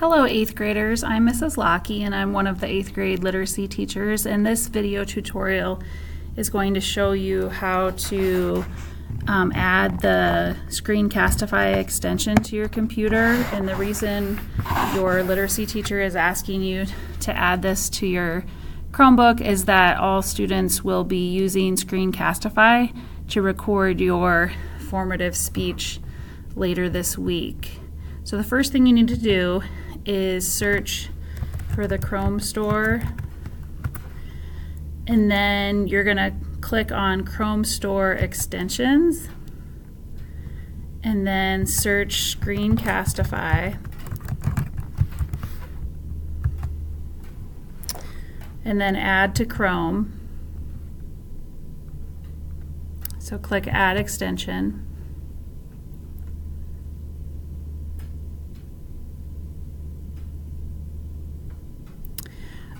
Hello 8th graders, I'm Mrs. Lockey and I'm one of the 8th grade literacy teachers, and this video tutorial is going to show you how to add the Screencastify extension to your computer. And the reason your literacy teacher is asking you to add this to your Chromebook is that all students will be using Screencastify to record your formative speech later this week. So the first thing you need to do is search for the Chrome store, and then you're going to click on Chrome Store Extensions and then search Screencastify, and then add to Chrome. So click Add Extension.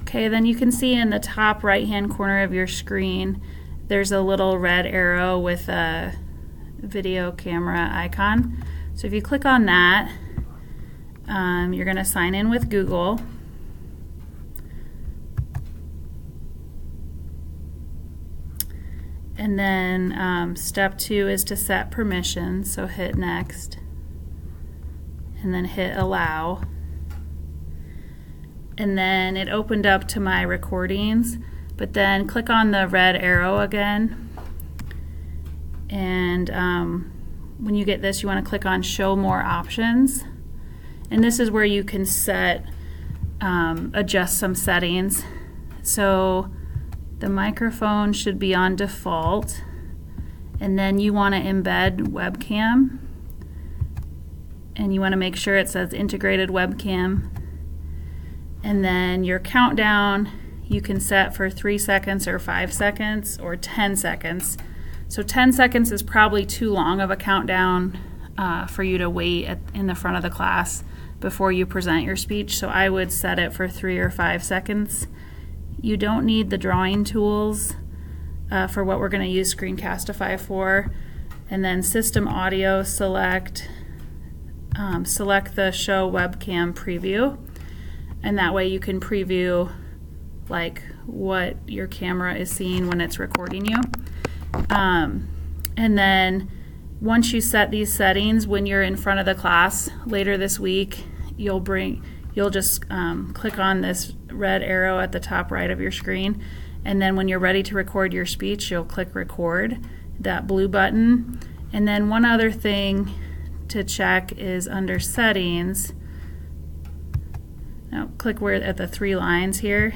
Okay, then you can see in the top right hand corner of your screen there's a little red arrow with a video camera icon. So if you click on that, you're going to sign in with Google. And then step 2 is to set permissions, so hit Next and then hit Allow. And then it opened up to my recordings, but then click on the red arrow again, and when you get this, you want to click on Show More Options, and this is where you can adjust some settings. So the microphone should be on default, and then you want to embed webcam, and you want to make sure it says integrated webcam. And then your countdown you can set for 3 seconds or 5 seconds or 10 seconds. So 10 seconds is probably too long of a countdown for you to wait in the front of the class before you present your speech. So I would set it for 3 or 5 seconds. You don't need the drawing tools for what we're going to use Screencastify for. And then System Audio, select the Show Webcam Preview. And that way you can preview like what your camera is seeing when it's recording you. And then once you set these settings, when you're in front of the class later this week, you'll just click on this red arrow at the top right of your screen, and then when you're ready to record your speech, you'll click Record, that blue button. And then one other thing to check is under Settings. Now click at the 3 lines here,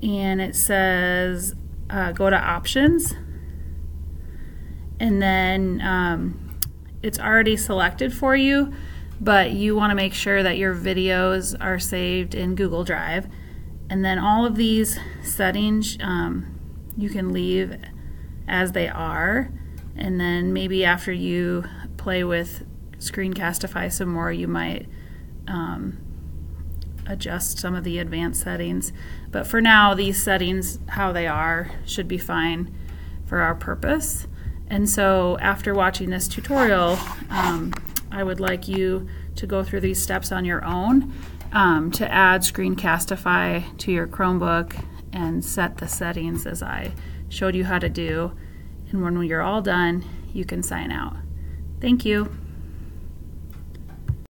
and it says go to Options, and then it's already selected for you, but you want to make sure that your videos are saved in Google Drive. And then all of these settings you can leave as they are, and then maybe after you play with Screencastify some more, you might adjust some of the advanced settings. But for now, these settings, how they are, should be fine for our purpose. And so after watching this tutorial, I would like you to go through these steps on your own to add Screencastify to your Chromebook and set the settings as I showed you how to do. And when you're all done, you can sign out. Thank you.